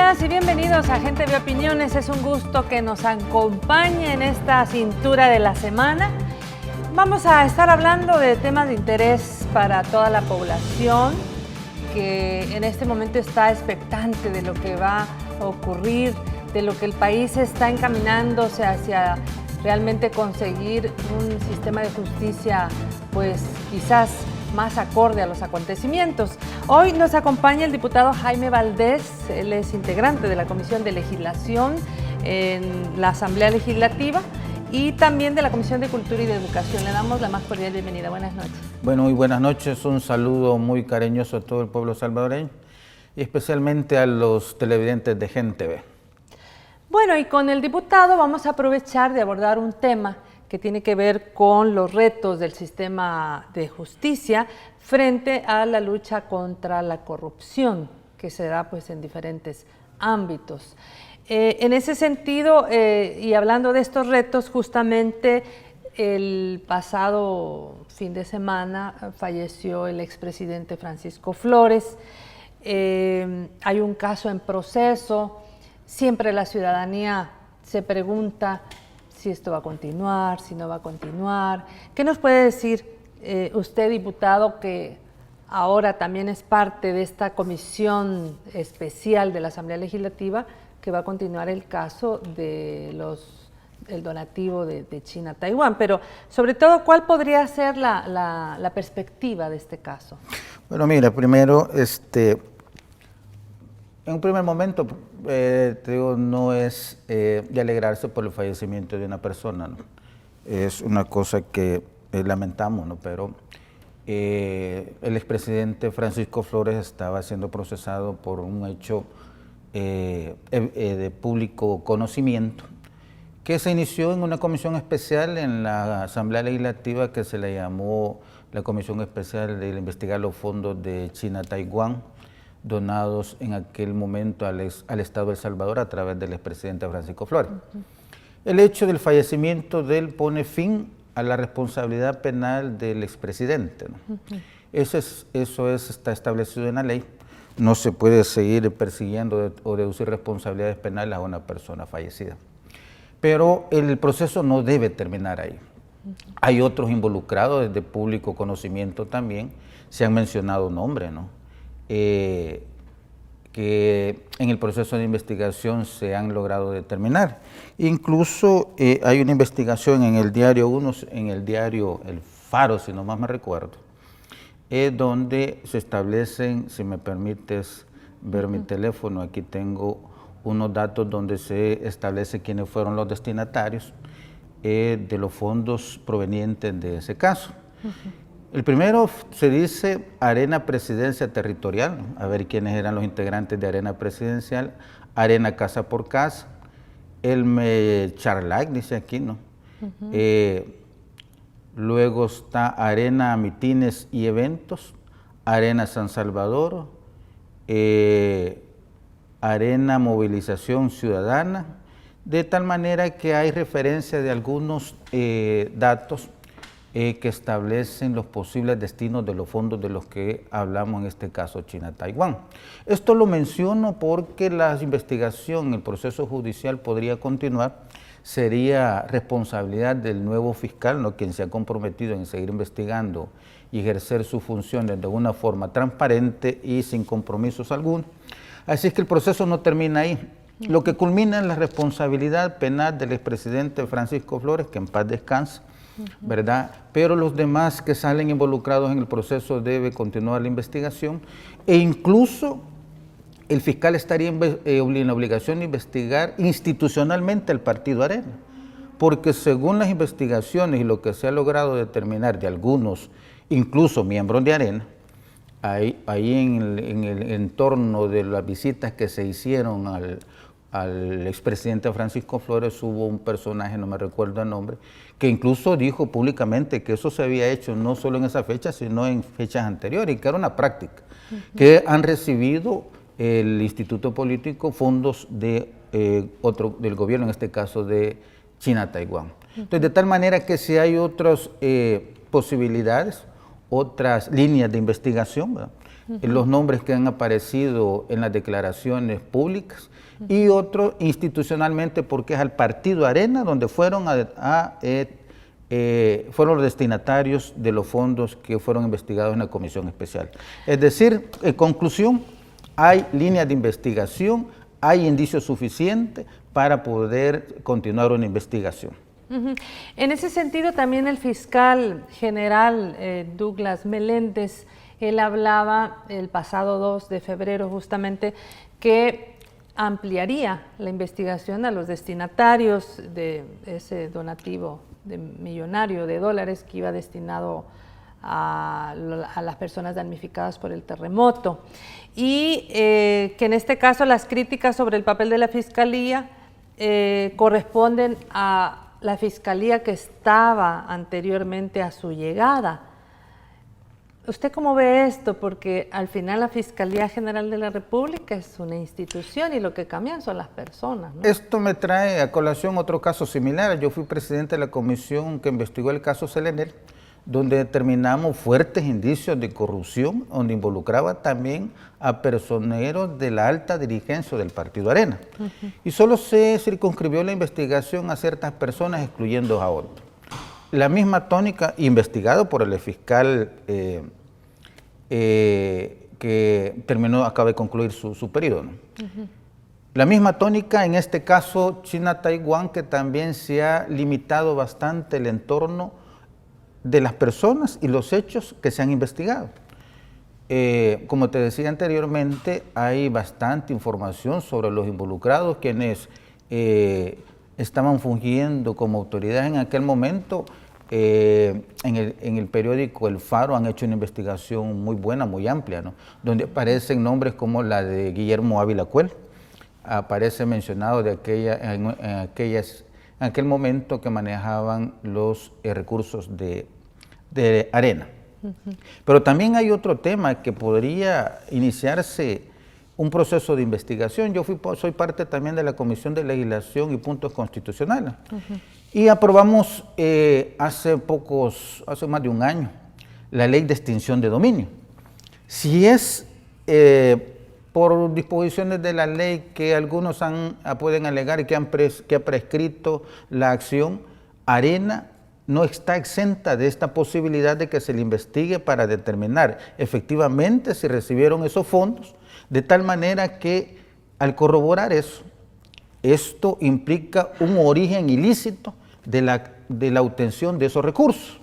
días y bienvenidos a Gente de Opiniones. Es un gusto que nos acompañe en esta cintura de la semana. Vamos a estar hablando de temas de interés para toda la población que en este momento está expectante de lo que va a ocurrir, de lo que el país está encaminándose hacia realmente conseguir un sistema de justicia, pues quizás más acorde a los acontecimientos. Hoy nos acompaña el diputado Jaime Valdés, él es integrante de la Comisión de Legislación en la Asamblea Legislativa y también de la Comisión de Cultura y de Educación. Le damos la más cordial bienvenida. Buenas noches. Bueno, muy buenas noches. Un saludo muy cariñoso a todo el pueblo salvadoreño y especialmente a los televidentes de Gente TV. Bueno, y con el diputado vamos a aprovechar de abordar un tema que tiene que ver con los retos del sistema de justicia frente a la lucha contra la corrupción, que se da pues en diferentes ámbitos. En ese sentido, y hablando de estos retos, justamente el pasado fin de semana falleció el expresidente Francisco Flores. Hay un caso en proceso. Siempre la ciudadanía se pregunta si esto va a continuar, si no va a continuar. ¿Qué nos puede decir usted, diputado, que ahora también es parte de esta comisión especial de la Asamblea Legislativa, que va a continuar el caso de el donativo de China a Taiwán? Pero sobre todo, ¿cuál podría ser la perspectiva de este caso? Bueno, mira, primero, en un primer momento, te digo, no es de alegrarse por el fallecimiento de una persona, ¿no? Es una cosa que lamentamos, ¿no? Pero el expresidente Francisco Flores estaba siendo procesado por un hecho de público conocimiento que se inició en una comisión especial en la Asamblea Legislativa que se le llamó la Comisión Especial de investigar los fondos de China a Taiwán, donados en aquel momento al Estado de El Salvador a través del expresidente Francisco Flores. El hecho del fallecimiento de él pone fin a la responsabilidad penal del expresidente, ¿no? Eso está establecido en la ley. No se puede seguir persiguiendo o deducir responsabilidades penales a una persona fallecida. Pero el proceso no debe terminar ahí. Hay otros involucrados de público conocimiento también. Se han mencionado nombres, ¿no? Que en el proceso de investigación se han logrado determinar. Incluso hay una investigación en el diario 1, en el diario El Faro, si no más me recuerdo, donde se establecen, si me permites ver mi teléfono, aquí tengo unos datos donde se establece quiénes fueron los destinatarios de los fondos provenientes de ese caso. El primero se dice Arena Presidencia Territorial, ¿no? A ver quiénes eran los integrantes de Arena Presidencial. Arena Casa por Casa, Elme Charlac, dice aquí, ¿no? Luego está Arena Mitines y Eventos, Arena San Salvador, Arena Movilización Ciudadana, de tal manera que hay referencia de algunos datos que establecen los posibles destinos de los fondos de los que hablamos, en este caso China-Taiwán. Esto lo menciono porque la investigación, el proceso judicial podría continuar, sería responsabilidad del nuevo fiscal, ¿no?, quien se ha comprometido en seguir investigando y ejercer sus funciones de una forma transparente y sin compromisos algunos. Así es que el proceso no termina ahí. Lo que culmina es la responsabilidad penal del expresidente Francisco Flores, que en paz descanse, ¿verdad? Pero los demás que salen involucrados en el proceso debe continuar la investigación e incluso el fiscal estaría en la obligación de investigar institucionalmente el partido Arena, porque según las investigaciones y lo que se ha logrado determinar de algunos, incluso miembros de Arena, ahí en el entorno de las visitas que se hicieron al expresidente Francisco Flores hubo un personaje, no me recuerdo el nombre, que incluso dijo públicamente que eso se había hecho no solo en esa fecha, sino en fechas anteriores, y que era una práctica, que han recibido el Instituto Político fondos del gobierno, en este caso de China-Taiwán. Entonces, de tal manera que si hay otras posibilidades, otras líneas de investigación, ¿verdad?, los nombres que han aparecido en las declaraciones públicas, y otro institucionalmente porque es al partido Arena donde fueron fueron los destinatarios de los fondos que fueron investigados en la comisión especial. Es decir, en conclusión, hay líneas de investigación, hay indicios suficientes para poder continuar una investigación. En ese sentido, también el fiscal general Douglas Meléndez, él hablaba el pasado 2 de febrero justamente que ampliaría la investigación a los destinatarios de ese donativo millonario de dólares que iba destinado a las personas damnificadas por el terremoto, y que en este caso las críticas sobre el papel de la Fiscalía corresponden a la Fiscalía que estaba anteriormente a su llegada. ¿Usted cómo ve esto? Porque al final la Fiscalía General de la República es una institución y lo que cambian son las personas, ¿no? Esto me trae a colación otro caso similar. Yo fui presidente de la comisión que investigó el caso Selenel, donde determinamos fuertes indicios de corrupción, donde involucraba también a personeros de la alta dirigencia del partido Arena. Y solo se circunscribió la investigación a ciertas personas, excluyendo a otros. La misma tónica, investigado por el fiscal que acaba de concluir su periodo, ¿no? La misma tónica en este caso China-Taiwán, que también se ha limitado bastante el entorno de las personas y los hechos que se han investigado. Como te decía anteriormente, hay bastante información sobre los involucrados, quienes estaban fungiendo como autoridades en aquel momento. En el periódico El Faro han hecho una investigación muy buena, muy amplia, ¿no? Donde aparecen nombres como la de Guillermo Ávila Cuel, aparece mencionado de en aquel momento que manejaban los recursos de Arena. Pero también hay otro tema que podría iniciarse un proceso de investigación. Yo soy parte también de la Comisión de Legislación y Puntos Constitucionales. Y aprobamos hace más de un año, la Ley de Extinción de Dominio. Si es por disposiciones de la ley que algunos pueden alegar que ha prescrito la acción, Arena no está exenta de esta posibilidad de que se le investigue para determinar efectivamente si recibieron esos fondos, de tal manera que al corroborar eso, esto implica un origen ilícito de la obtención de esos recursos.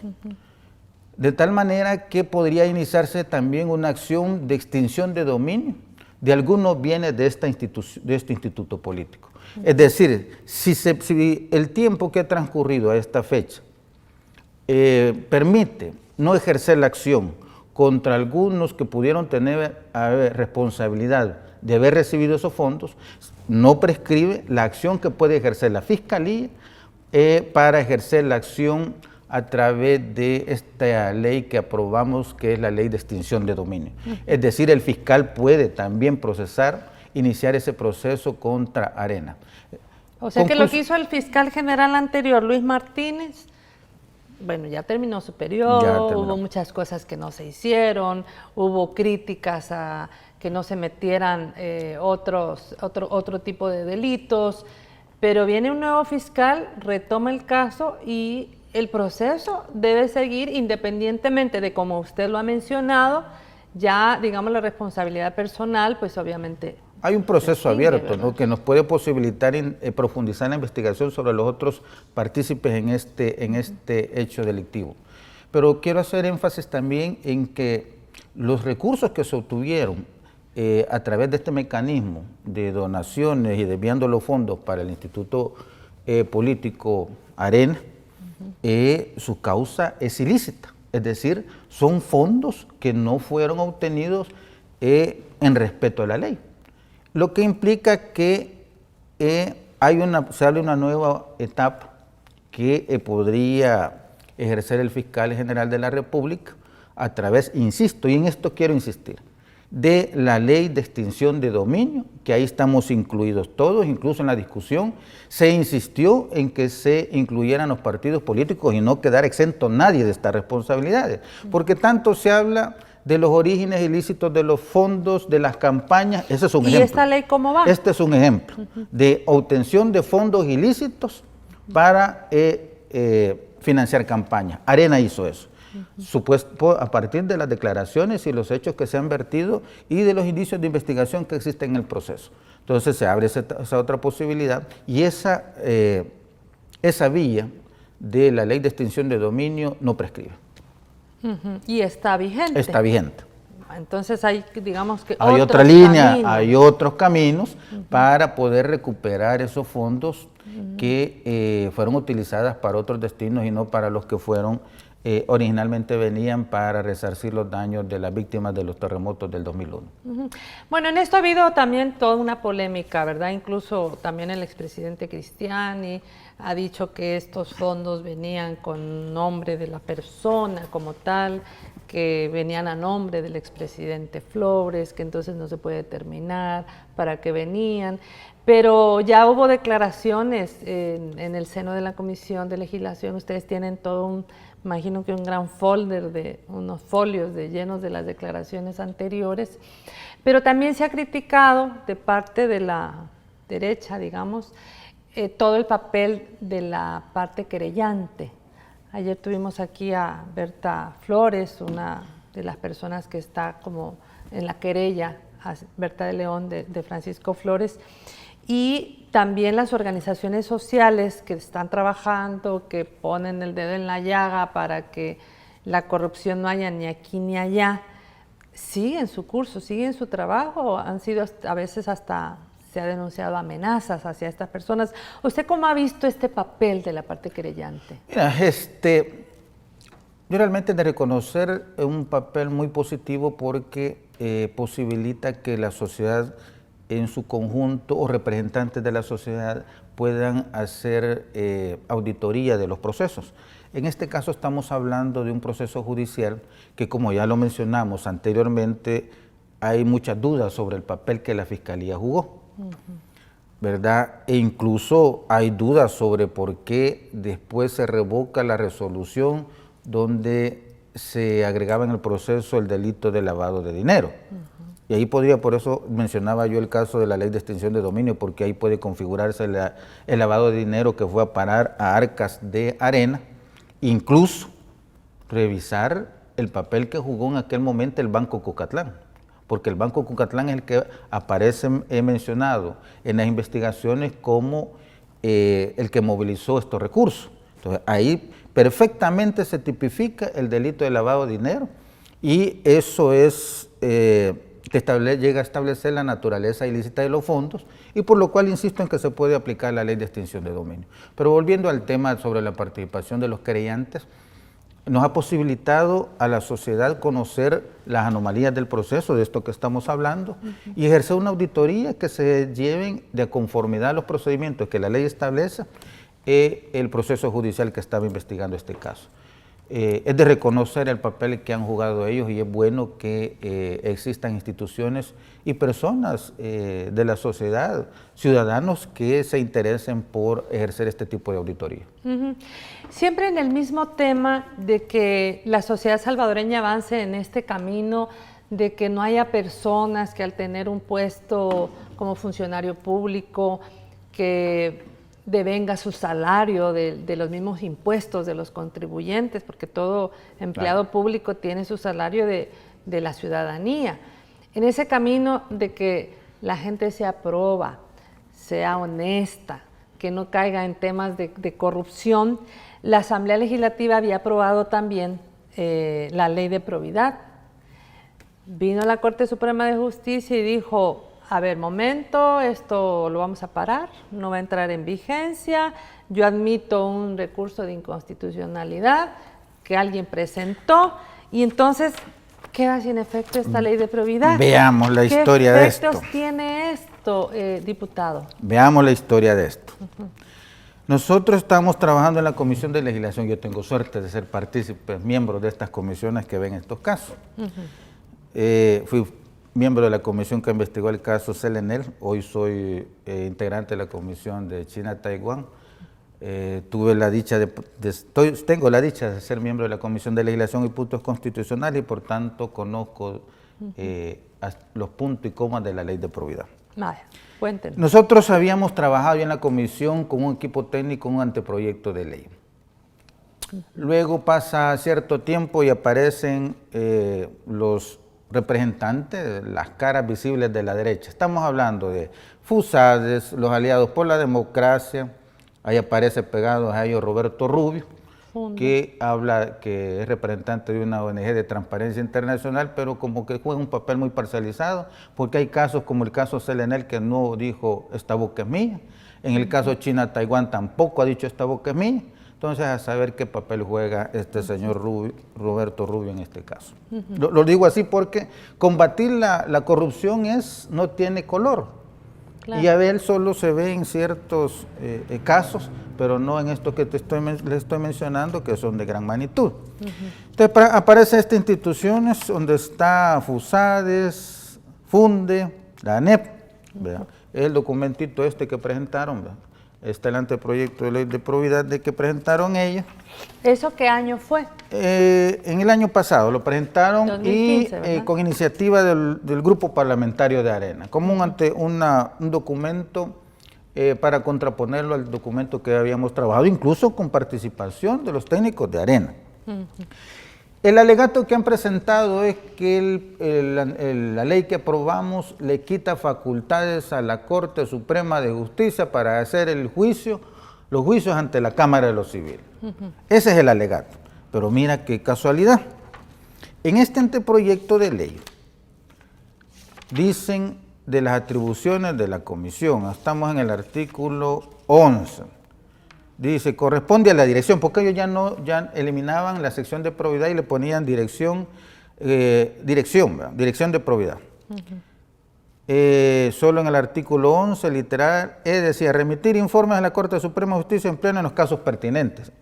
De tal manera que podría iniciarse también una acción de extinción de dominio de algunos bienes de este instituto político. Es decir, si el tiempo que ha transcurrido a esta fecha permite no ejercer la acción contra algunos que pudieron tener responsabilidad de haber recibido esos fondos, no prescribe la acción que puede ejercer la Fiscalía para ejercer la acción a través de esta ley que aprobamos, que es la Ley de Extinción de Dominio. Es decir, el fiscal puede también iniciar ese proceso contra Arena. O sea que lo que hizo el fiscal general anterior, Luis Martínez, bueno, ya terminó su periodo, hubo muchas cosas que no se hicieron, hubo críticas a que no se metieran otro tipo de delitos, pero viene un nuevo fiscal, retoma el caso y el proceso debe seguir independientemente de, como usted lo ha mencionado, ya, digamos, la responsabilidad personal, pues obviamente... Hay un proceso abierto, ¿no?, que nos puede posibilitar profundizar la investigación sobre los otros partícipes en este hecho delictivo. Pero quiero hacer énfasis también en que los recursos que se obtuvieron a través de este mecanismo de donaciones y desviando los fondos para el Instituto Político Arena, su causa es ilícita, es decir, son fondos que no fueron obtenidos en respeto a la ley, lo que implica que se abre una nueva etapa que podría ejercer el fiscal general de la República a través, insisto, y en esto quiero insistir, de la Ley de Extinción de Dominio, que ahí estamos incluidos todos, incluso en la discusión se insistió en que se incluyeran los partidos políticos y no quedar exento nadie de estas responsabilidades, porque tanto se habla de los orígenes ilícitos de los fondos, de las campañas. Ese es un ejemplo. ¿Y esta ley cómo va? Este es un ejemplo de obtención de fondos ilícitos para financiar campañas. Arena hizo eso. Supuesto, a partir de las declaraciones y los hechos que se han vertido y de los indicios de investigación que existen en el proceso. Entonces se abre esa otra posibilidad y esa vía de la ley de extinción de dominio no prescribe. Y está vigente. Está vigente. Entonces hay, digamos que hay otra línea, hay otros caminos para poder recuperar esos fondos que fueron utilizados para otros destinos y no para los que fueron originalmente venían para resarcir los daños de las víctimas de los terremotos del 2001. Bueno, en esto ha habido también toda una polémica, ¿verdad? Incluso también el expresidente Cristiani ha dicho que estos fondos venían con nombre de la persona como tal, que venían a nombre del expresidente Flores, que entonces no se puede determinar para qué venían. Pero ya hubo declaraciones en el seno de la Comisión de Legislación. Ustedes tienen todo imagino que un gran folder de unos folios llenos de las declaraciones anteriores, pero también se ha criticado de parte de la derecha, digamos, todo el papel de la parte querellante. Ayer tuvimos aquí a Berta Flores, una de las personas que está como en la querella, Berta de León de Francisco Flores, y también las organizaciones sociales que están trabajando, que ponen el dedo en la llaga para que la corrupción no haya ni aquí ni allá, siguen su curso, siguen su trabajo, han sido a veces hasta se ha denunciado amenazas hacia estas personas. ¿Usted cómo ha visto este papel de la parte querellante? Mira, yo realmente de reconocer un papel muy positivo porque posibilita que la sociedad en su conjunto o representantes de la sociedad puedan hacer auditoría de los procesos. En este caso estamos hablando de un proceso judicial que, como ya lo mencionamos anteriormente, hay muchas dudas sobre el papel que la Fiscalía jugó, ¿verdad? E incluso hay dudas sobre por qué después se revoca la resolución donde se agregaba en el proceso el delito de lavado de dinero. Y ahí podría, por eso mencionaba yo el caso de la ley de extinción de dominio, porque ahí puede configurarse el lavado de dinero que fue a parar a arcas de Arena, incluso revisar el papel que jugó en aquel momento el Banco Cucatlán, porque el Banco Cucatlán es el que aparece mencionado en las investigaciones como el que movilizó estos recursos. Entonces ahí perfectamente se tipifica el delito de lavado de dinero y eso es... llega a establecer la naturaleza ilícita de los fondos y por lo cual insisto en que se puede aplicar la ley de extinción de dominio. Pero volviendo al tema sobre la participación de los querellantes, nos ha posibilitado a la sociedad conocer las anomalías del proceso, de esto que estamos hablando, y ejercer una auditoría que se lleven de conformidad a los procedimientos que la ley establece el proceso judicial que estaba investigando este caso. Es de reconocer el papel que han jugado ellos y es bueno que existan instituciones y personas de la sociedad, ciudadanos que se interesen por ejercer este tipo de auditoría. Siempre en el mismo tema de que la sociedad salvadoreña avance en este camino, de que no haya personas que al tener un puesto como funcionario público que devenga su salario de los mismos impuestos de los contribuyentes, porque todo empleado público tiene su salario de la ciudadanía. En ese camino de que la gente sea proba, sea honesta, que no caiga en temas de corrupción, la Asamblea Legislativa había aprobado también la ley de probidad. Vino la Corte Suprema de Justicia y dijo: a ver, momento, esto lo vamos a parar, no va a entrar en vigencia, yo admito un recurso de inconstitucionalidad que alguien presentó y entonces queda sin efecto esta ley de probidad. Veamos la historia de esto. ¿Qué efectos tiene esto, diputado? Veamos la historia de esto. Nosotros estamos trabajando en la Comisión de Legislación, yo tengo suerte de ser partícipe, miembro de estas comisiones que ven estos casos. Fui miembro de la comisión que investigó el caso Selenel, hoy soy integrante de la comisión de China-Taiwán, tengo la dicha de ser miembro de la Comisión de Legislación y Puntos Constitucionales y por tanto conozco los puntos y comas de la ley de probidad. Vaya, cuéntenos. Nosotros habíamos trabajado ya en la comisión con un equipo técnico, un anteproyecto de ley. Luego pasa cierto tiempo y aparecen los representantes, las caras visibles de la derecha. Estamos hablando de FUSADES, los aliados por la democracia. Ahí aparece pegado a ellos Roberto Rubio, que es representante de una ONG de Transparencia Internacional, pero como que juega un papel muy parcializado, porque hay casos como el caso Selenel que no dijo esta boca es mía, en el caso China-Taiwán tampoco ha dicho esta boca es mía, entonces a saber qué papel juega este señor Roberto Rubio en este caso. Lo digo así porque combatir la corrupción no tiene color. Claro. Y a ver, solo se ve en ciertos casos, pero no en estos que les estoy mencionando, que son de gran magnitud. Entonces aparecen estas instituciones donde está FUSADES, FUNDE, la ANEP, el documentito que presentaron, ¿verdad? Está el anteproyecto de ley de probidad que presentaron ellos. ¿Eso qué año fue? En el año pasado lo presentaron 2015, y con iniciativa del Grupo Parlamentario de Arena, como un documento para contraponerlo al documento que habíamos trabajado, incluso con participación de los técnicos de Arena. El alegato que han presentado es que la ley que aprobamos le quita facultades a la Corte Suprema de Justicia para hacer los juicios ante la Cámara de lo Civil. Ese es el alegato. Pero mira qué casualidad. En este anteproyecto de ley dicen de las atribuciones de la comisión, estamos en el artículo 11. Dice, corresponde a la dirección, porque ellos ya eliminaban la sección de probidad y le ponían dirección de probidad. Solo en el artículo 11, literal, decía, remitir informes a la Corte Suprema de Justicia en pleno en los casos pertinentes,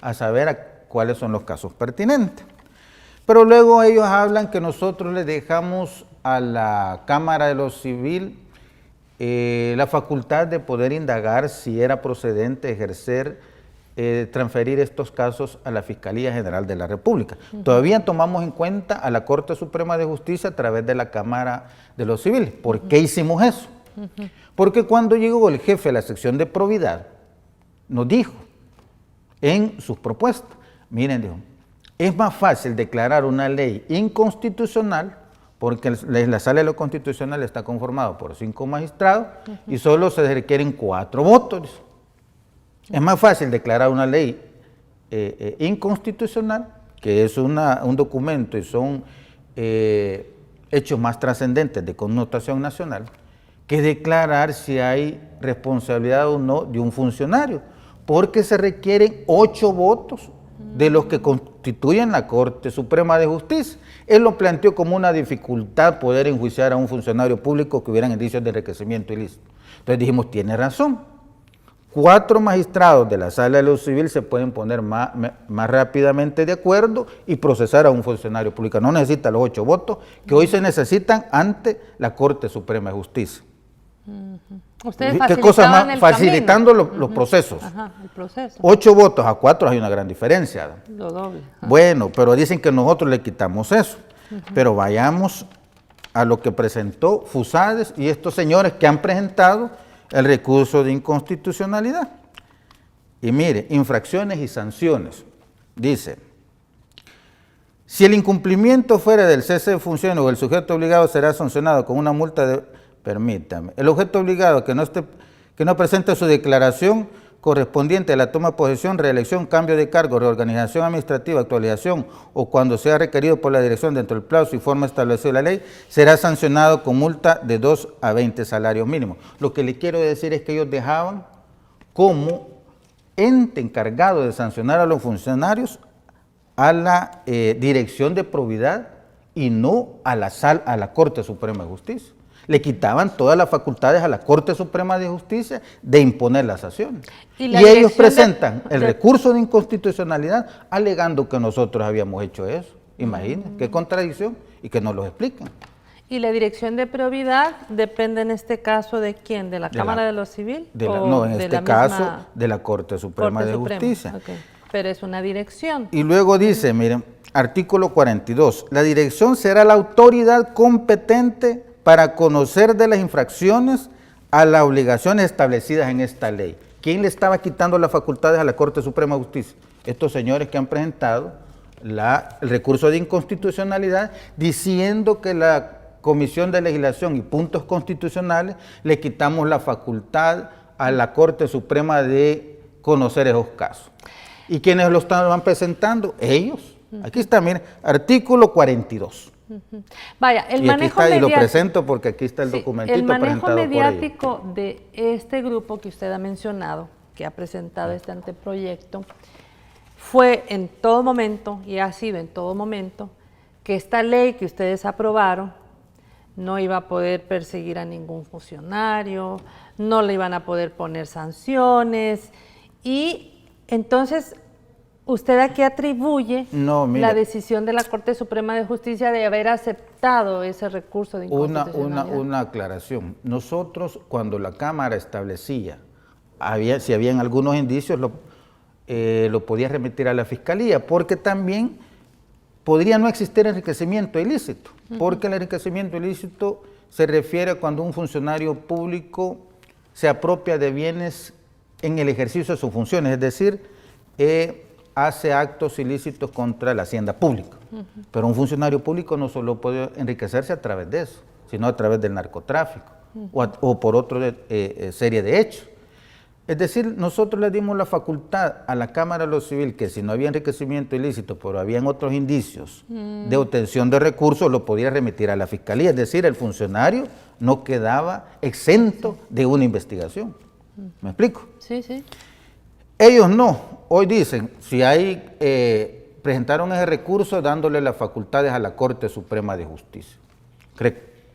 a saber cuáles son los casos pertinentes. Pero luego ellos hablan que nosotros le dejamos a la Cámara de lo Civil la facultad de poder indagar si era procedente ejercer, transferir estos casos a la Fiscalía General de la República. Todavía tomamos en cuenta a la Corte Suprema de Justicia a través de la Cámara de lo Civil. ¿Por qué hicimos eso? Porque cuando llegó el jefe de la sección de probidad, nos dijo en sus propuestas, miren, dijo, es más fácil declarar una ley inconstitucional porque la Sala de lo Constitucional está conformada por 5 magistrados y solo se requieren 4 votos. Es más fácil declarar una ley inconstitucional, que es un documento y son hechos más trascendentes de connotación nacional, que declarar si hay responsabilidad o no de un funcionario, porque se requieren 8 votos de los que constituyen la Corte Suprema de Justicia. Él lo planteó como una dificultad poder enjuiciar a un funcionario público que hubieran indicios de enriquecimiento ilícito. Entonces dijimos, tiene razón. 4 magistrados de la Sala de lo Civil se pueden poner más rápidamente de acuerdo y procesar a un funcionario público. No necesita los 8 votos que hoy se necesitan ante la Corte Suprema de Justicia. Ustedes ¿Qué cosa más? Facilitando los procesos. Ajá, el proceso. 8 votos a 4 hay una gran diferencia. Lo doble. Bueno, pero dicen que nosotros le quitamos eso. Pero vayamos a lo que presentó FUSADES y estos señores que han presentado el recurso de inconstitucionalidad. Y mire, infracciones y sanciones. Dice, si el incumplimiento fuera del cese de funciones o el sujeto obligado será sancionado con una multa de... Permítame, el objeto obligado que no presente su declaración correspondiente a la toma de posesión, reelección, cambio de cargo, reorganización administrativa, actualización o cuando sea requerido por la dirección dentro del plazo y forma establecido en la ley, será sancionado con multa de 2 a 20 salarios mínimos. Lo que le quiero decir es que ellos dejaban como ente encargado de sancionar a los funcionarios a la Dirección de Probidad y no a la Corte Suprema de Justicia. Le quitaban todas las facultades a la Corte Suprema de Justicia de imponer las sanciones. Y ellos presentan el recurso de inconstitucionalidad alegando que nosotros habíamos hecho eso. Imagínense, qué contradicción y que nos lo expliquen. ¿Y la dirección de probidad depende en este caso de quién? ¿De la Cámara de lo Civil? No, en este caso de la Corte Suprema de Justicia. Okay. Pero es una dirección. Y luego dice, miren, artículo 42, la dirección será la autoridad competente para conocer de las infracciones a las obligaciones establecidas en esta ley. ¿Quién le estaba quitando las facultades a la Corte Suprema de Justicia? Estos señores que han presentado el recurso de inconstitucionalidad diciendo que la Comisión de Legislación y Puntos Constitucionales le quitamos la facultad a la Corte Suprema de conocer esos casos. ¿Y quiénes lo van presentando? Ellos. Aquí está, miren, artículo 42. Vaya, el manejo mediático. Y lo presento porque aquí está el documentito presentado por ellos. El manejo mediático de este grupo que usted ha mencionado, que ha presentado este anteproyecto, fue en todo momento, y ha sido en todo momento, que esta ley que ustedes aprobaron no iba a poder perseguir a ningún funcionario, no le iban a poder poner sanciones, y entonces usted aquí atribuye la decisión de la Corte Suprema de Justicia de haber aceptado ese recurso de inconstitucionalidad. Una aclaración. Nosotros, cuando la Cámara establecía, si habían algunos indicios, lo podía remitir a la Fiscalía, porque también podría no existir enriquecimiento ilícito, porque el enriquecimiento ilícito se refiere a cuando un funcionario público se apropia de bienes en el ejercicio de sus funciones, es decir, hace actos ilícitos contra la hacienda pública. Pero un funcionario público no solo puede enriquecerse a través de eso, sino a través del narcotráfico o por otra serie de hechos. Es decir, nosotros le dimos la facultad a la Cámara de lo Civil que si no había enriquecimiento ilícito, pero habían otros indicios de obtención de recursos, lo podía remitir a la Fiscalía. Es decir, el funcionario no quedaba exento de una investigación. ¿Me explico? Sí, sí. Ellos no. Hoy dicen, si presentaron ese recurso dándole las facultades a la Corte Suprema de Justicia.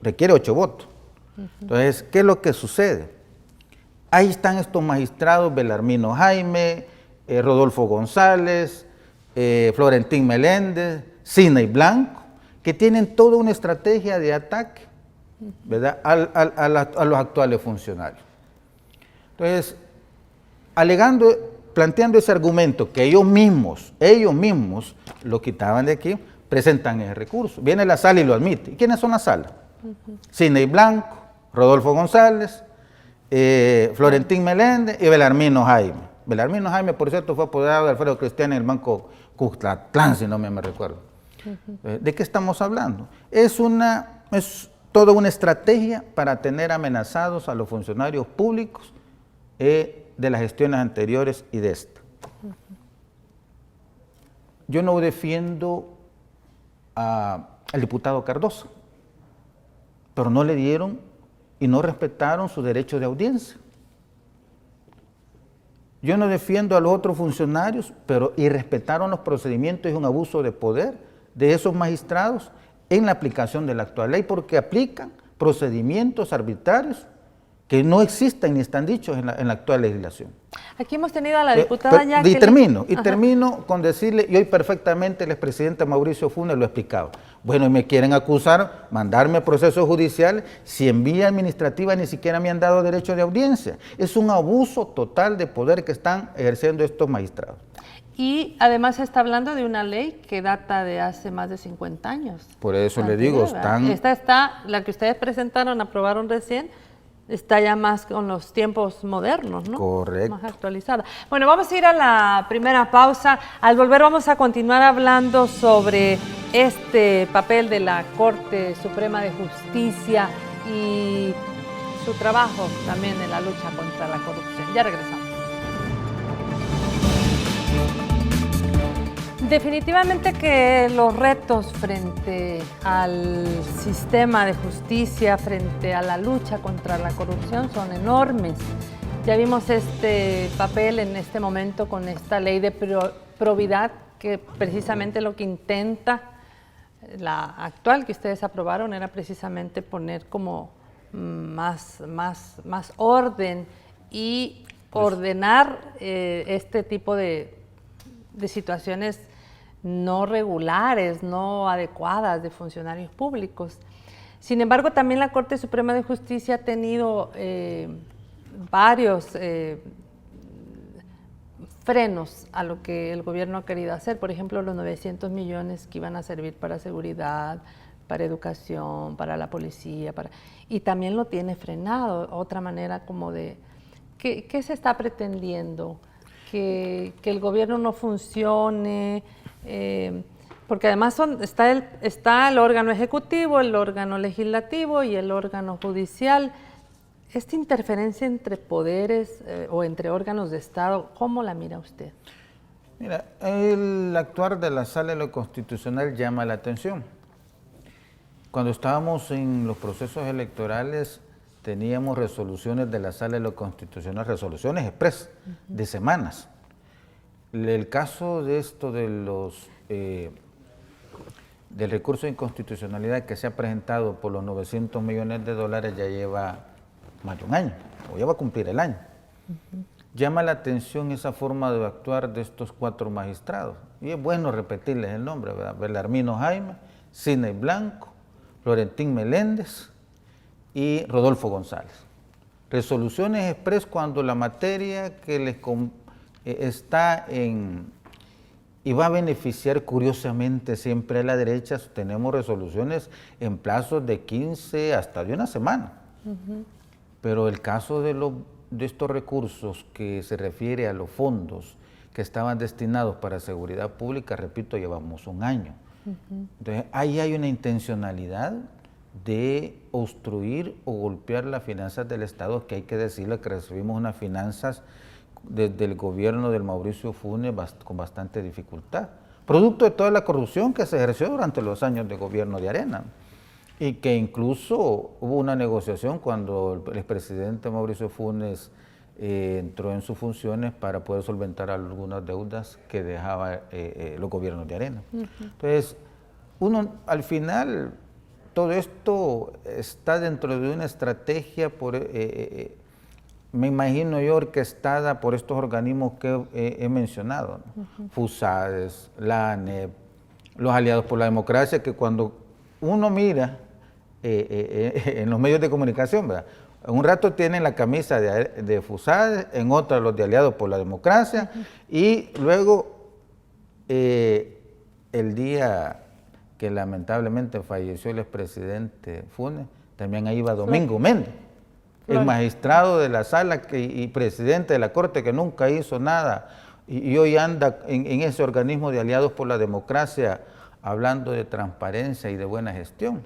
Requiere 8 votos. Entonces, ¿qué es lo que sucede? Ahí están estos magistrados, Belarmino Jaime, Rodolfo González, Florentín Meléndez, Sidney Blanco, que tienen toda una estrategia de ataque, ¿verdad?, a los actuales funcionarios. Entonces, planteando ese argumento que ellos mismos lo quitaban de aquí, presentan ese recurso. Viene la sala y lo admite. ¿Y quiénes son la sala? Sidney Blanco, Rodolfo González, Florentín Meléndez y Belarmino Jaime. Belarmino Jaime, por cierto, fue apoderado de Alfredo Cristiano en el Banco Cuscatlán, si no me recuerdo. ¿De qué estamos hablando? Es toda una estrategia para tener amenazados a los funcionarios públicos de las gestiones anteriores y de esta. Yo no defiendo al diputado Cardoso, pero no le dieron y no respetaron su derecho de audiencia. Yo no defiendo a los otros funcionarios, pero irrespetaron los procedimientos y un abuso de poder de esos magistrados en la aplicación de la actual ley, porque aplican procedimientos arbitrarios que no existen ni están dichos en la actual legislación. Aquí hemos tenido a la diputada Jacqueline. Termino con decirle, y hoy perfectamente el expresidente Mauricio Funes lo ha explicado. Bueno, y me quieren acusar, mandarme a proceso judicial, si en vía administrativa ni siquiera me han dado derecho de audiencia. Es un abuso total de poder que están ejerciendo estos magistrados. Y además se está hablando de una ley que data de hace más de 50 años. Por eso le digo, Esta está, la que ustedes presentaron, aprobaron recién, está ya más con los tiempos modernos, ¿no? Correcto. Más actualizada. Bueno, vamos a ir a la primera pausa. Al volver vamos a continuar hablando sobre este papel de la Corte Suprema de Justicia y su trabajo también en la lucha contra la corrupción. Ya regresamos. Definitivamente que los retos frente al sistema de justicia, frente a la lucha contra la corrupción son enormes. Ya vimos este papel en este momento con esta ley de probidad, que precisamente lo que intenta, la actual que ustedes aprobaron, era precisamente poner como más orden y ordenar este tipo de situaciones no regulares, no adecuadas de funcionarios públicos. Sin embargo, también la Corte Suprema de Justicia ha tenido varios frenos a lo que el gobierno ha querido hacer. Por ejemplo, los 900 millones que iban a servir para seguridad, para educación, para la policía, y también lo tiene frenado. Otra manera como de, ¿qué se está pretendiendo? Que el gobierno no funcione, porque además está el órgano ejecutivo, el órgano legislativo y el órgano judicial. Esta interferencia entre poderes o entre órganos de Estado, ¿cómo la mira usted? Mira, el actuar de la Sala de lo Constitucional llama la atención. Cuando estábamos en los procesos electorales, teníamos resoluciones de la Sala de lo Constitucional, resoluciones express de semanas. El caso de esto de del recurso de inconstitucionalidad que se ha presentado por los 900 millones de dólares ya lleva más de un año, o ya va a cumplir el año. Llama la atención esa forma de actuar de estos 4 magistrados. Y es bueno repetirles el nombre, ¿verdad? Belarmino Jaime, Sidney Blanco, Florentín Meléndez y Rodolfo González. Resoluciones express cuando la materia que les está y va a beneficiar curiosamente siempre a la derecha, tenemos resoluciones en plazos de 15 hasta de una semana. Pero el caso de estos recursos que se refiere a los fondos que estaban destinados para seguridad pública, repito, llevamos un año. Entonces, ahí hay una intencionalidad de obstruir o golpear las finanzas del Estado, que hay que decirle que recibimos unas finanzas desde el gobierno del Mauricio Funes con bastante dificultad, producto de toda la corrupción que se ejerció durante los años de gobierno de Arena, y que incluso hubo una negociación cuando el expresidente Mauricio Funes entró en sus funciones para poder solventar algunas deudas que dejaba los gobiernos de Arena. Entonces, al final, todo esto está dentro de una estrategia, me imagino yo, orquestada por estos organismos que he mencionado, ¿no? FUSADES, la ANEP, los Aliados por la Democracia, que cuando uno mira en los medios de comunicación, ¿verdad? En un rato tienen la camisa de FUSADES, en otra los de Aliados por la Democracia, y luego el día que lamentablemente falleció el expresidente Funes, también ahí iba Domingo Méndez, el magistrado de la sala y presidente de la Corte que nunca hizo nada, y hoy anda en ese organismo de Aliados por la Democracia hablando de transparencia y de buena gestión.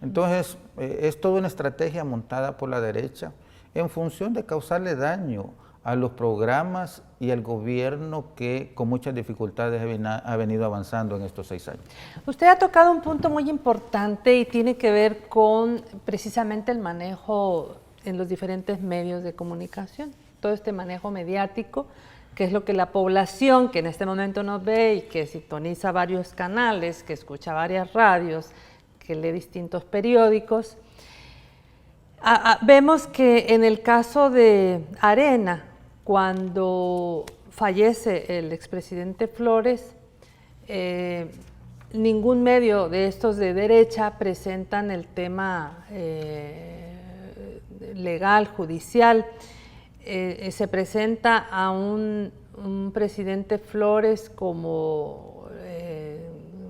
Entonces, es toda una estrategia montada por la derecha en función de causarle daño a los programas y al gobierno que con muchas dificultades ha venido avanzando en estos 6 años. Usted ha tocado un punto muy importante y tiene que ver con precisamente el manejo en los diferentes medios de comunicación, todo este manejo mediático, que es lo que la población que en este momento nos ve y que sintoniza varios canales, que escucha varias radios, que lee distintos periódicos. Vemos que en el caso de Arena, cuando fallece el expresidente Flores, ningún medio de estos de derecha presentan el tema legal, judicial. Se presenta a un presidente Flores como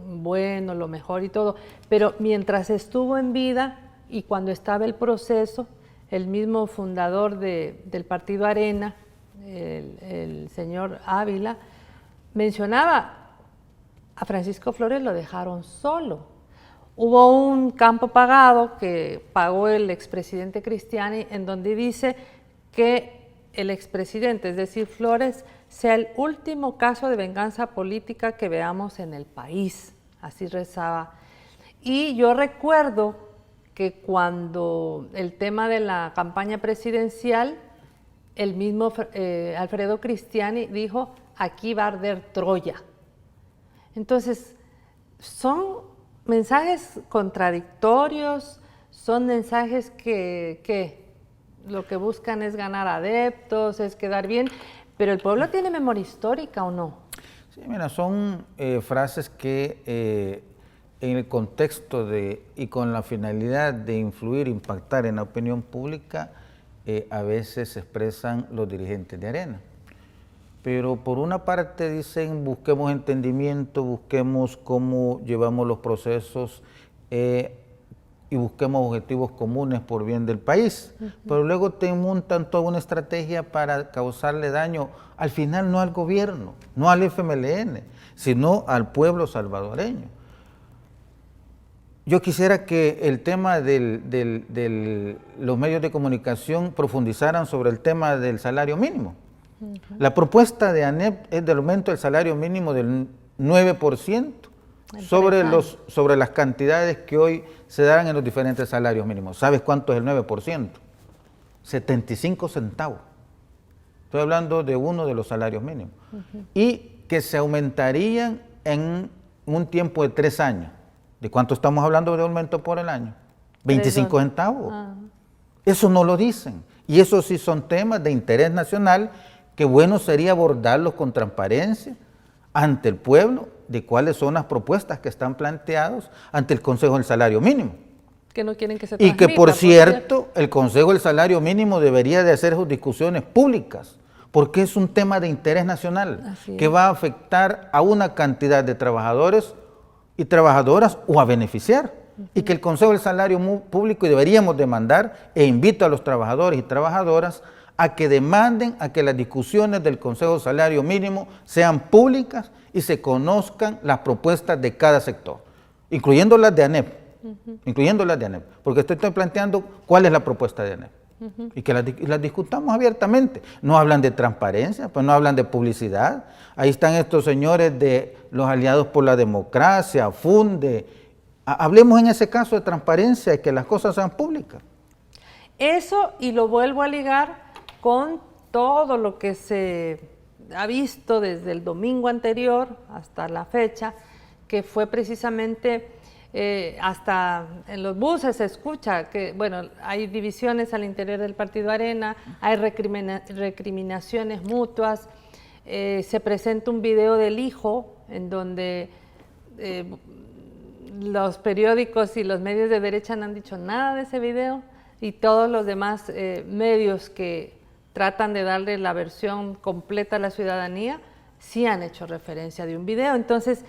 bueno, lo mejor y todo, pero mientras estuvo en vida y cuando estaba el proceso, el mismo fundador del partido Arena, el señor Ávila, mencionaba a Francisco Flores, lo dejaron solo. Hubo un campo pagado que pagó el expresidente Cristiani, en donde dice que el expresidente, es decir, Flores, sea el último caso de venganza política que veamos en el país. Así rezaba. Y yo recuerdo que cuando el tema de la campaña presidencial, el mismo Alfredo Cristiani dijo, aquí va a arder Troya. Entonces, son mensajes contradictorios, son mensajes que lo que buscan es ganar adeptos, es quedar bien, pero el pueblo tiene memoria histórica, ¿o no? Sí, mira, son frases que en el contexto y con la finalidad de influir, impactar en la opinión pública, a veces se expresan los dirigentes de Arena. Pero por una parte dicen busquemos entendimiento, busquemos cómo llevamos los procesos y busquemos objetivos comunes por bien del país. Pero luego te montan toda una estrategia para causarle daño, al final no al gobierno, no al FMLN, sino al pueblo salvadoreño. Yo quisiera que el tema de los medios de comunicación profundizaran sobre el tema del salario mínimo. La propuesta de ANEP es del aumento del salario mínimo del 9% sobre las cantidades que hoy se dan en los diferentes salarios mínimos. ¿Sabes cuánto es el 9%? 75 centavos. Estoy hablando de uno de los salarios mínimos. Y que se aumentarían en un tiempo de 3 años. ¿De cuánto estamos hablando de aumento por el año? 25 centavos. Eso no lo dicen. Y eso sí son temas de interés nacional que bueno sería abordarlos con transparencia ante el pueblo de cuáles son las propuestas que están planteadas ante el Consejo del Salario Mínimo. Que no quieren que se transmita. Y que por cierto, el Consejo del Salario Mínimo debería de hacer sus discusiones públicas, porque es un tema de interés nacional que va a afectar a una cantidad de trabajadores y trabajadoras o a beneficiar. Y que el Consejo del Salario Público deberíamos demandar, e invito a los trabajadores y trabajadoras a que demanden a que las discusiones del Consejo del Salario Mínimo sean públicas y se conozcan las propuestas de cada sector, incluyendo las de ANEP, porque estoy planteando cuál es la propuesta de ANEP. Y que las discutamos abiertamente. No hablan de transparencia, pues no hablan de publicidad. Ahí están estos señores de los Aliados por la Democracia, FUNDE. Hablemos en ese caso de transparencia y que las cosas sean públicas. Eso, y lo vuelvo a ligar con todo lo que se ha visto desde el domingo anterior hasta la fecha, que fue precisamente hasta en los buses se escucha que, bueno, hay divisiones al interior del Partido Arena, hay recriminaciones mutuas, se presenta un video del hijo en donde los periódicos y los medios de derecha no han dicho nada de ese video y todos los demás medios que tratan de darle la versión completa a la ciudadanía sí han hecho referencia de un video. Entonces,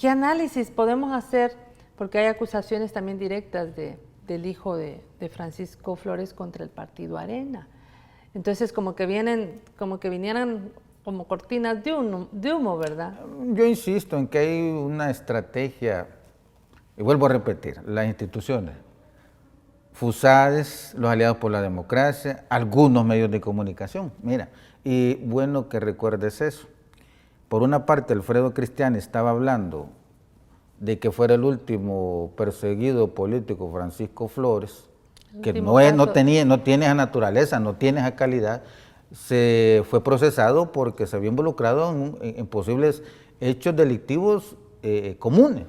¿qué análisis podemos hacer? Porque hay acusaciones también directas del hijo de Francisco Flores contra el Partido Arena. Entonces, como que vinieran como cortinas de humo, ¿verdad? Yo insisto en que hay una estrategia, y vuelvo a repetir, las instituciones, FUSADES, los Aliados por la Democracia, algunos medios de comunicación. Mira, y bueno que recuerdes eso. Por una parte, Alfredo Cristiani estaba hablando de que fuera el último perseguido político Francisco Flores, que no tiene esa naturaleza, no tiene esa calidad, se fue procesado porque se había involucrado en posibles hechos delictivos comunes.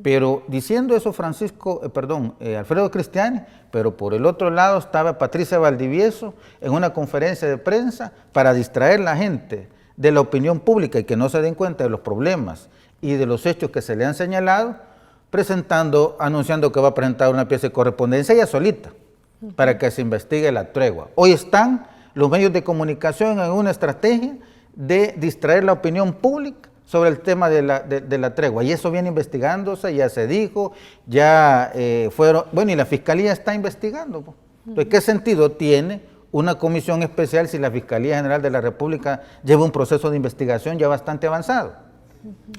Pero diciendo eso Alfredo Cristiani, pero por el otro lado estaba Patricia Valdivieso en una conferencia de prensa para distraer a la gente de la opinión pública y que no se den cuenta de los problemas y de los hechos que se le han señalado, anunciando que va a presentar una pieza de correspondencia ella solita, para que se investigue la tregua. Hoy están los medios de comunicación en una estrategia de distraer la opinión pública sobre el tema de la tregua, y eso viene investigándose, ya se dijo, y la Fiscalía está investigando. Entonces, ¿qué sentido tiene una comisión especial si la Fiscalía General de la República lleva un proceso de investigación ya bastante avanzado?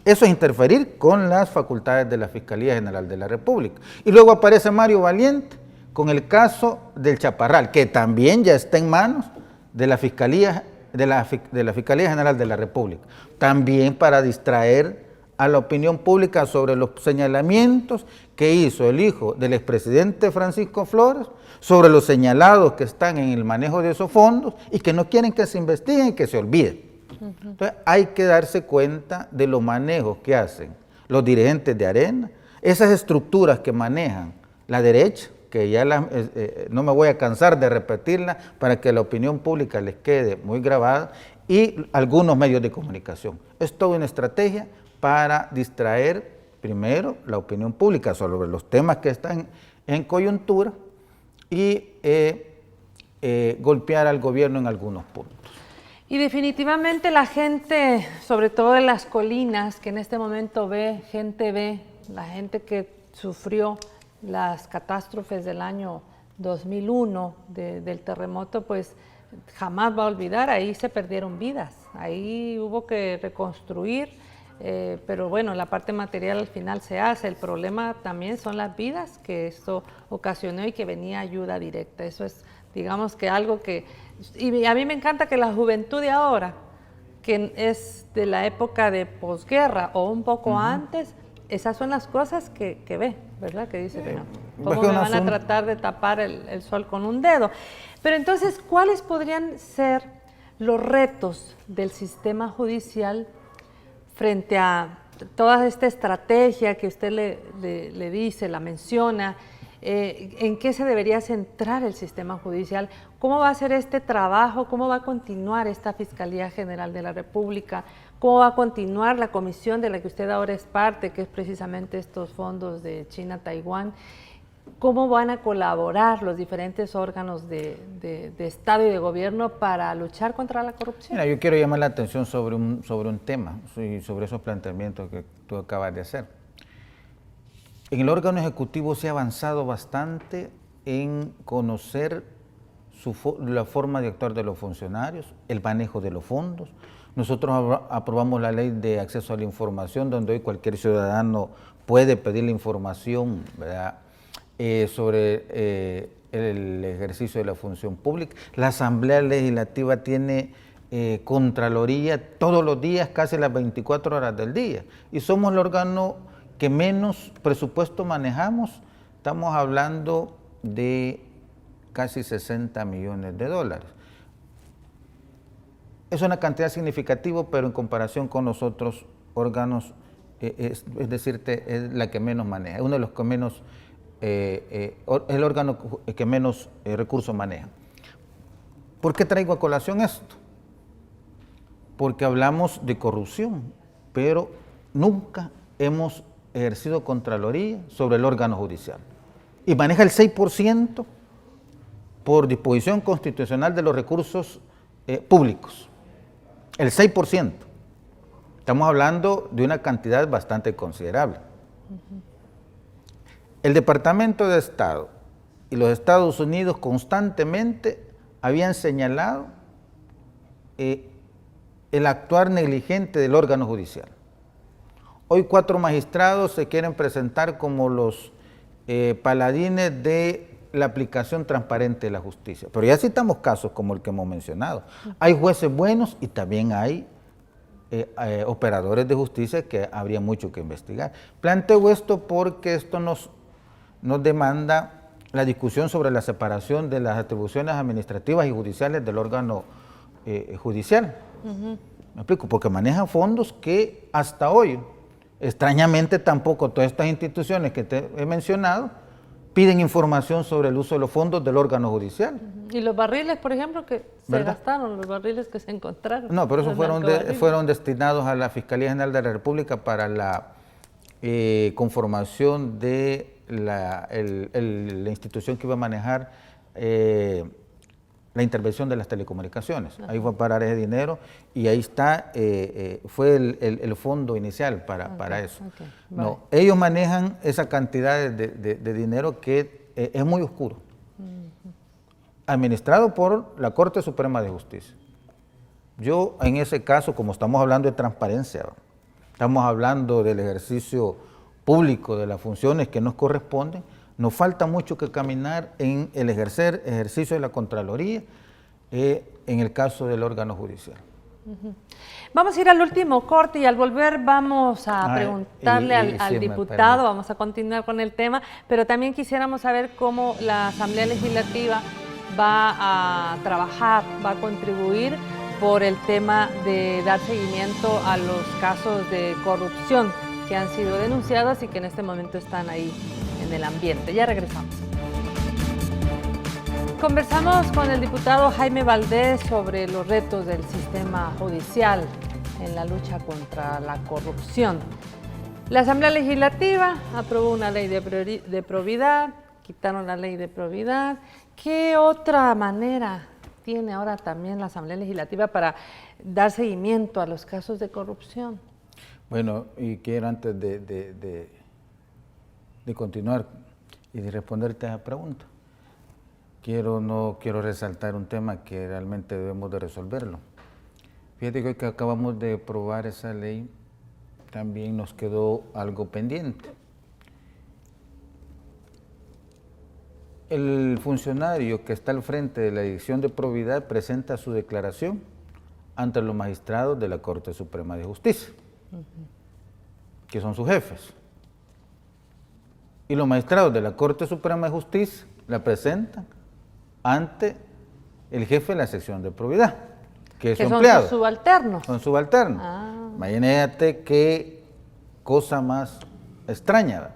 Eso es interferir con las facultades de la Fiscalía General de la República. Y luego aparece Mario Valiente con el caso del Chaparral, que también ya está en manos de la Fiscalía General de la República, también para distraer a la opinión pública sobre los señalamientos que hizo el hijo del expresidente Francisco Flores, sobre los señalados que están en el manejo de esos fondos y que no quieren que se investiguen y que se olviden. Entonces hay que darse cuenta de los manejos que hacen los dirigentes de Arena, esas estructuras que manejan la derecha, que ya no me voy a cansar de repetirla para que la opinión pública les quede muy grabada, y algunos medios de comunicación. Es toda una estrategia para distraer primero, la opinión pública sobre los temas que están en coyuntura y golpear al gobierno en algunos puntos. Y definitivamente la gente, sobre todo en las colinas, que en este momento ve, la gente que sufrió las catástrofes del año 2001 del terremoto, pues jamás va a olvidar, ahí se perdieron vidas, ahí hubo que reconstruir, pero bueno, la parte material al final se hace, el problema también son las vidas que esto ocasionó y que venía ayuda directa, eso es, digamos que algo que, y a mí me encanta que la juventud de ahora, que es de la época de posguerra o un poco antes, esas son las cosas que ve, ¿verdad? Que dice, bueno, ¿cómo me van a tratar de tapar el sol con un dedo? Pero entonces, ¿cuáles podrían ser los retos del sistema judicial frente a toda esta estrategia que usted le dice, la menciona? ¿En qué se debería centrar el sistema judicial? ¿Cómo va a ser este trabajo? ¿Cómo va a continuar esta Fiscalía General de la República? ¿Cómo va a continuar la comisión de la que usted ahora es parte, que es precisamente estos fondos de China-Taiwán? ¿Cómo van a colaborar los diferentes órganos de Estado y de Gobierno para luchar contra la corrupción? Mira, yo quiero llamar la atención sobre un tema, sobre esos planteamientos que tú acabas de hacer. En el órgano ejecutivo se ha avanzado bastante en conocer la forma de actuar de los funcionarios, el manejo de los fondos. Nosotros aprobamos la ley de acceso a la información, donde hoy cualquier ciudadano puede pedir la información, ¿verdad? Sobre el ejercicio de la función pública. La Asamblea Legislativa tiene Contraloría todos los días, casi las 24 horas del día. Y somos el órgano que menos presupuesto manejamos. Estamos hablando de casi 60 millones de dólares. Es una cantidad significativa, pero en comparación con los otros órganos, es decirte, es la que menos maneja, uno de los que menos, el órgano que menos recursos maneja. ¿Por qué traigo a colación esto? Porque hablamos de corrupción, pero nunca hemos ejercido Contraloría sobre el órgano judicial. Y maneja el 6% por disposición constitucional de los recursos públicos. El 6%. Estamos hablando de una cantidad bastante considerable. El Departamento de Estado y los Estados Unidos constantemente habían señalado el actuar negligente del órgano judicial. Hoy 4 magistrados se quieren presentar como los paladines de la aplicación transparente de la justicia. Pero ya citamos casos como el que hemos mencionado. Hay jueces buenos y también hay operadores de justicia que habría mucho que investigar. Planteo esto porque esto nos demanda la discusión sobre la separación de las atribuciones administrativas y judiciales del órgano judicial. ¿Me explico? Porque maneja fondos que hasta hoy, extrañamente tampoco todas estas instituciones que te he mencionado, piden información sobre el uso de los fondos del órgano judicial. Y los barriles, por ejemplo, que se gastaron, los barriles que se encontraron. No, pero esos fueron destinados a la Fiscalía General de la República para la conformación de la institución que iba a manejar la intervención de las telecomunicaciones. Ahí fue a parar ese dinero y ahí está, fue el fondo inicial para eso. No, ellos manejan esa cantidad de dinero que es muy oscuro, administrado por la Corte Suprema de Justicia. Yo en ese caso, como estamos hablando de transparencia, estamos hablando del ejercicio público de las funciones que nos corresponden, nos falta mucho que caminar en el ejercicio de la Contraloría en el caso del órgano judicial. Vamos a ir al último corte y al volver vamos a preguntarle al diputado, vamos a continuar con el tema, pero también quisiéramos saber cómo la Asamblea Legislativa va a trabajar, va a contribuir por el tema de dar seguimiento a los casos de corrupción que han sido denunciados y que en este momento están ahí en el ambiente. Ya regresamos. Conversamos con el diputado Jaime Valdés sobre los retos del sistema judicial en la lucha contra la corrupción. La Asamblea Legislativa aprobó una ley de probidad, quitaron la ley de probidad. ¿Qué otra manera tiene ahora también la Asamblea Legislativa para dar seguimiento a los casos de corrupción? Bueno, y quiero antes de continuar y de responderte a esa pregunta, quiero resaltar un tema que realmente debemos de resolverlo. Fíjate que hoy que acabamos de aprobar esa ley, también nos quedó algo pendiente. El funcionario que está al frente de la Dirección de Probidad presenta su declaración ante los magistrados de la Corte Suprema de Justicia, que son sus jefes. Y los magistrados de la Corte Suprema de Justicia la presentan ante el jefe de la sección de probidad, que es su empleado. Son sus subalternos. Son subalternos. Imagínate qué cosa más extraña, ¿verdad?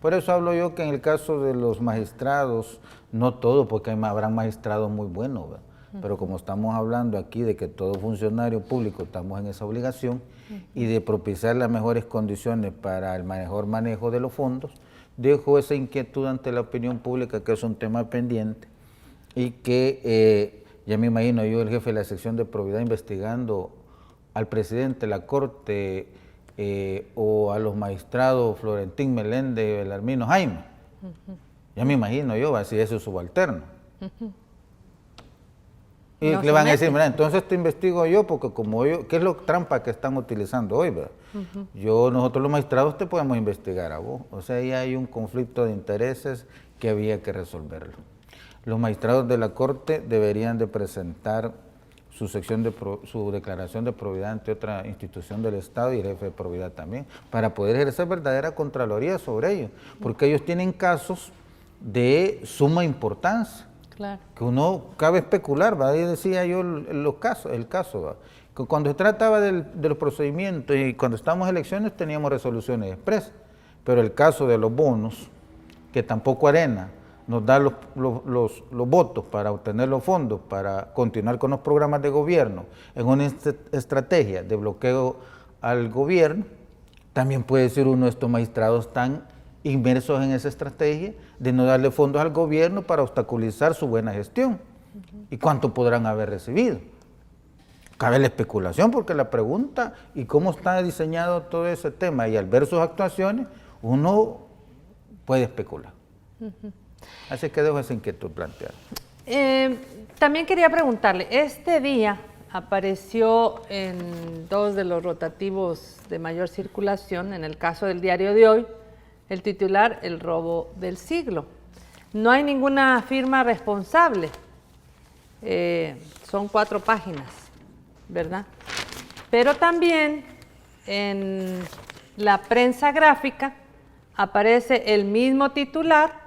Por eso hablo yo que en el caso de los magistrados, no todo, porque habrán magistrados muy buenos, ¿verdad? Pero como estamos hablando aquí de que todo funcionario público estamos en esa obligación y de propiciar las mejores condiciones para el mejor manejo de los fondos, dejo esa inquietud ante la opinión pública, que es un tema pendiente y que ya me imagino yo el jefe de la sección de probidad investigando al presidente de la Corte o a los magistrados Florentín Meléndez y Belarmino Jaime. Ya me imagino yo, así es su subalterno. Y No le van a mete. decir, mira, entonces te investigo yo, porque como yo, ¿qué es lo trampa que están utilizando hoy, verdad? Nosotros los magistrados te podemos investigar a vos. O sea, ahí hay un conflicto de intereses que había que resolverlo. Los magistrados de la Corte deberían de presentar su declaración de probidad ante otra institución del Estado y el jefe de probidad también, para poder ejercer verdadera contraloría sobre ellos, porque ellos tienen casos de suma importancia. Claro. Que uno cabe especular, ¿va? Ahí decía yo el caso, ¿va? Que cuando se trataba de los procedimientos y cuando estábamos en elecciones teníamos resoluciones expresas, pero el caso de los bonos, que tampoco Arena nos da los votos para obtener los fondos, para continuar con los programas de gobierno en una estrategia de bloqueo al gobierno, también puede ser uno de estos magistrados tan inmersos en esa estrategia de no darle fondos al gobierno para obstaculizar su buena gestión. ¿Y cuánto podrán haber recibido? Cabe la especulación, porque la pregunta y cómo está diseñado todo ese tema y al ver sus actuaciones, uno puede especular. Así que dejo esa inquietud planteada. También quería preguntarle, este día apareció en dos de los rotativos de mayor circulación, en el caso del Diario de Hoy, el titular, el robo del siglo. No hay ninguna firma responsable, son 4 páginas, ¿verdad? Pero también en la prensa gráfica aparece el mismo titular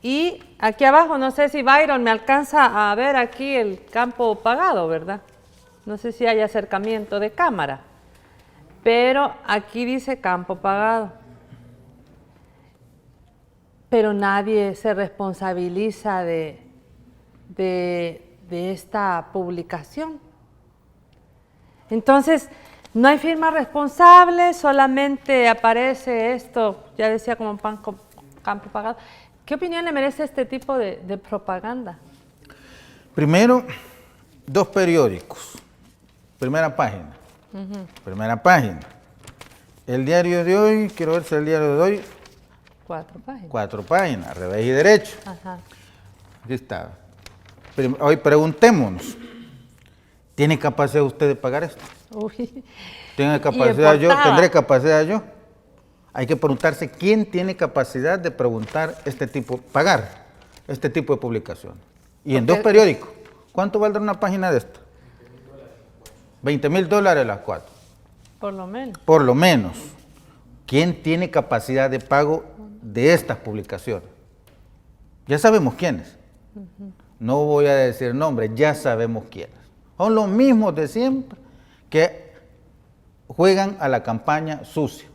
y aquí abajo, no sé si Byron me alcanza a ver aquí el campo pagado, ¿verdad? No sé si hay acercamiento de cámara, pero aquí dice campo pagado. Pero nadie se responsabiliza de esta publicación. Entonces, no hay firma responsable, solamente aparece esto, ya decía, como campo pagado. ¿Qué opinión le merece este tipo de propaganda? Primero, 2 periódicos. Primera página. Primera página. El Diario de Hoy, quiero ver si el Diario de Hoy. 4 páginas. 4 páginas, revés y derecho. Ajá. Aquí está. Hoy preguntémonos, ¿tiene capacidad usted de pagar esto? Uy. ¿Tiene capacidad yo? portada. ¿Tendré capacidad yo? Hay que preguntarse quién tiene capacidad de preguntar pagar este tipo de publicación. Y en 2 periódicos, ¿cuánto valdrá una página de esta? $20,000 las 4. Por lo menos. Por lo menos. ¿Quién tiene capacidad de pago de estas publicaciones? Ya sabemos quiénes. No voy a decir nombres, ya sabemos quiénes. Son los mismos de siempre que juegan a la campaña sucia.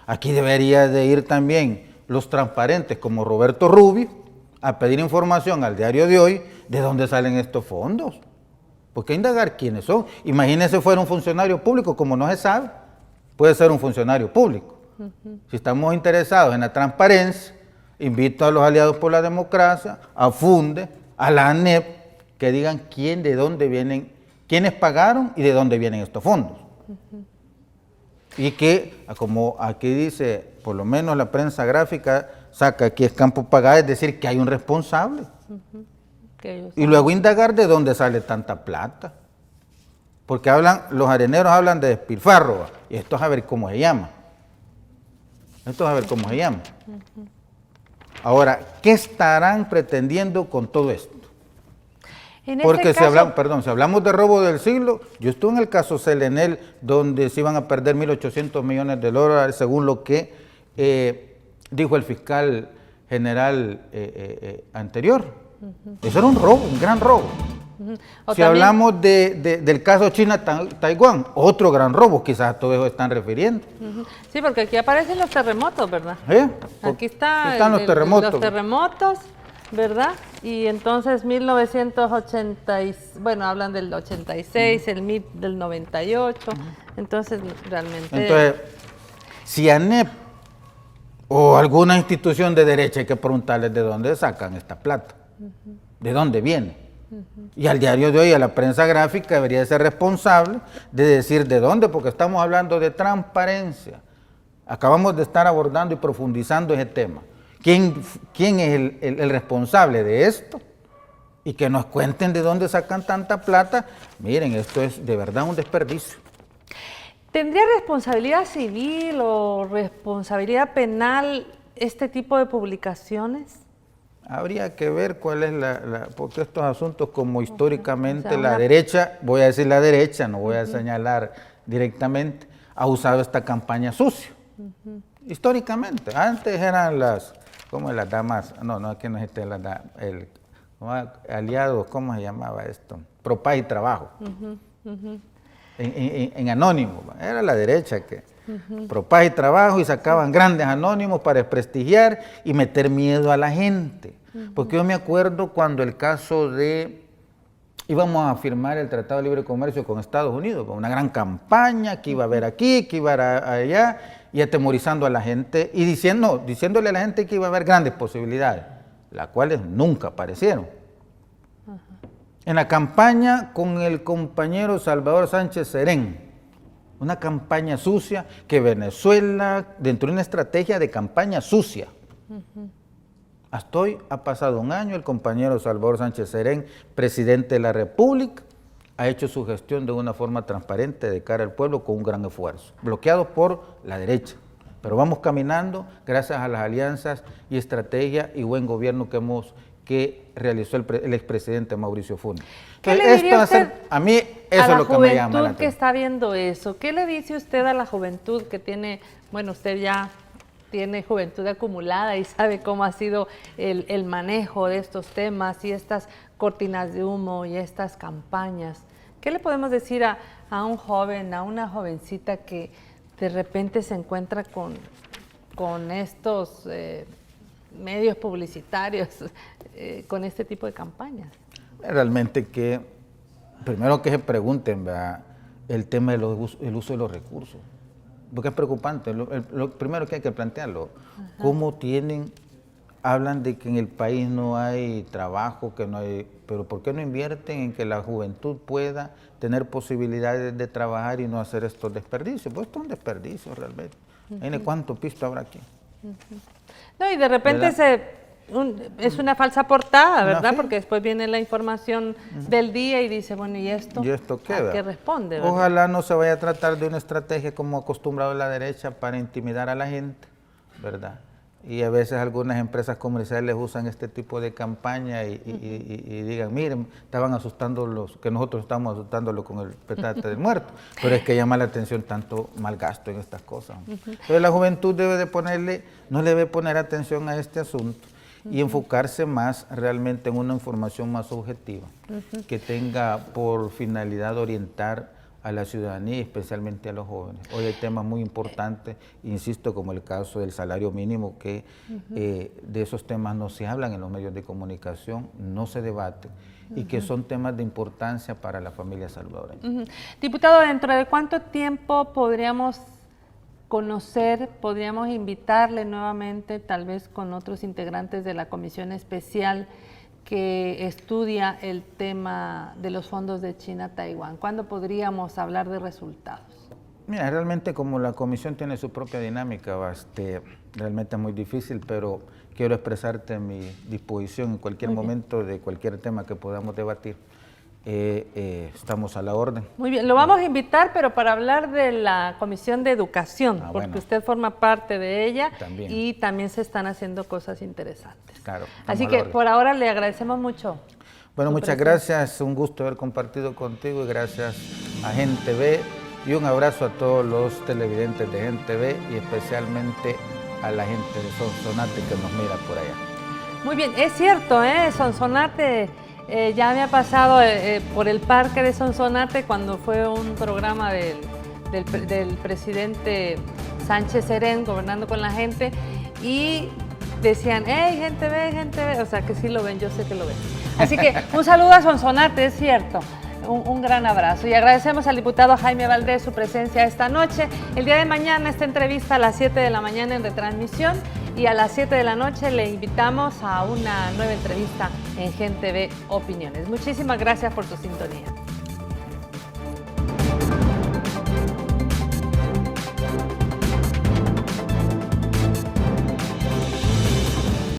Aquí debería de ir también los transparentes como Roberto Rubio a pedir información al Diario de Hoy de dónde salen estos fondos. Porque indagar quiénes son. Imagínense fuera un funcionario público, como no se sabe. puede ser un funcionario público. Si estamos interesados en la transparencia, invito a los aliados por la democracia, a FUNDE, a la ANEP, que digan quién, de dónde vienen, quiénes pagaron y de dónde vienen estos fondos. Y que, como aquí dice, por lo menos la prensa gráfica saca que es campo pagado, es decir, que hay un responsable. Y luego indagar de dónde sale tanta plata. Porque los areneros hablan de despilfarro, y esto es a ver cómo se llama. Ahora, ¿qué estarán pretendiendo con todo esto? Porque si hablamos de robo del siglo, yo estuve en el caso Selenel, donde se iban a perder 1.800 millones de dólares, según lo que dijo el fiscal general anterior. Eso era un robo, un gran robo. Si hablamos del caso China-Taiwán, otro gran robo, quizás a todo eso están refiriendo. Sí, porque aquí aparecen los terremotos, ¿verdad? Aquí están los terremotos. Los terremotos, ¿verdad? Y entonces 1980, bueno, hablan del 86, el MIP del 98, entonces realmente... Entonces, si ANEP o alguna institución de derecha, hay que preguntarles de dónde sacan esta plata, de dónde viene. Y al diario de hoy, a la prensa gráfica, debería ser responsable de decir de dónde, porque estamos hablando de transparencia. Acabamos de estar abordando y profundizando ese tema. ¿Quién es el responsable de esto? Y que nos cuenten de dónde sacan tanta plata. Miren, esto es de verdad un desperdicio. ¿Tendría responsabilidad civil o responsabilidad penal este tipo de publicaciones? Habría que ver cuál es porque estos asuntos, como históricamente la derecha, voy a decir la derecha, no voy a señalar directamente, ha usado esta campaña sucia. Históricamente, antes eran las damas, aquí no es aliados, ¿cómo se llamaba esto? Pro Paz y Trabajo. En anónimo, era la derecha que Pro Paz y Trabajo, y sacaban grandes anónimos para desprestigiar y meter miedo a la gente. Porque yo me acuerdo cuando el caso íbamos a firmar el Tratado de Libre Comercio con Estados Unidos, con una gran campaña que iba a haber aquí, que iba a haber allá, y atemorizando a la gente y diciéndole a la gente que iba a haber grandes posibilidades, las cuales nunca aparecieron. En la campaña con el compañero Salvador Sánchez Serén, una campaña sucia que Venezuela, dentro de una estrategia de campaña sucia. Hasta hoy ha pasado un año, el compañero Salvador Sánchez Serén, presidente de la República, ha hecho su gestión de una forma transparente de cara al pueblo con un gran esfuerzo, bloqueado por la derecha. Pero vamos caminando gracias a las alianzas y estrategia y buen gobierno que realizó el expresidente Mauricio Funes. ¿Qué le diría usted a mí eso es lo que me llama la atención? A la juventud que está viendo eso, ¿qué le dice usted a la juventud que tiene, bueno, usted ya tiene juventud acumulada y sabe cómo ha sido el manejo de estos temas y estas cortinas de humo y estas campañas? ¿Qué le podemos decir a un joven, a una jovencita que de repente se encuentra con estos medios publicitarios, con este tipo de campañas? Realmente primero que se pregunten, ¿verdad?, el tema del uso de los recursos, porque es preocupante. Lo primero que hay que plantearlo, ¿cómo hablan de que en el país no hay trabajo, pero ¿por qué no invierten en que la juventud pueda tener posibilidades de trabajar y no hacer estos desperdicios? Pues esto es un desperdicio realmente. ¿Cuánto pisto habrá aquí? No, y de repente es una falsa portada, ¿verdad? Porque después viene la información del día y dice, bueno, ¿y esto? ¿Y esto qué? ¿A qué responde? ¿Verdad? Ojalá no se vaya a tratar de una estrategia como acostumbrado la derecha para intimidar a la gente, ¿verdad? Y a veces algunas empresas comerciales usan este tipo de campaña y digan, miren, estaban asustando que nosotros estamos asustándolo con el petate del muerto. Pero es que llama la atención tanto mal gasto en estas cosas. Entonces la juventud no le debe poner atención a este asunto y enfocarse más realmente en una información más objetiva, que tenga por finalidad orientar a la ciudadanía y especialmente a los jóvenes. Hoy hay temas muy importantes, insisto, como el caso del salario mínimo, que de esos temas no se hablan en los medios de comunicación, no se debaten, y que son temas de importancia para la familia salvadoreña. Diputado, ¿dentro de cuánto tiempo podríamos conocer, podríamos invitarle nuevamente, tal vez con otros integrantes de la comisión especial que estudia el tema de los fondos de China-Taiwán. ¿Cuándo podríamos hablar de resultados? Mira, realmente como la comisión tiene su propia dinámica, realmente es muy difícil, pero quiero expresarte mi disposición en cualquier momento de cualquier tema que podamos debatir. Estamos a la orden. Muy bien, lo vamos a invitar, pero para hablar de la Comisión de Educación, porque bueno. usted forma parte de ella También. y también se están haciendo cosas interesantes. Claro. Así que por ahora le agradecemos mucho. Bueno, muchas gracias, un gusto haber compartido contigo y gracias a Gente V y un abrazo a todos los televidentes de Gente V y especialmente a la gente de Sonsonate que nos mira por allá. Muy bien, es cierto, Sonsonate, ya me ha pasado por el parque de Sonsonate cuando fue un programa del presidente Sánchez Serén gobernando con la gente y decían, hey, Gente ve, o sea que sí lo ven, yo sé que lo ven. Así que un saludo a Sonsonate, es cierto. Un gran abrazo y agradecemos al diputado Jaime Valdés su presencia esta noche. El día de mañana esta entrevista a las 7 de la mañana en retransmisión y a las 7 de la noche le invitamos a una nueva entrevista en Gente V Opiniones. Muchísimas gracias por su sintonía.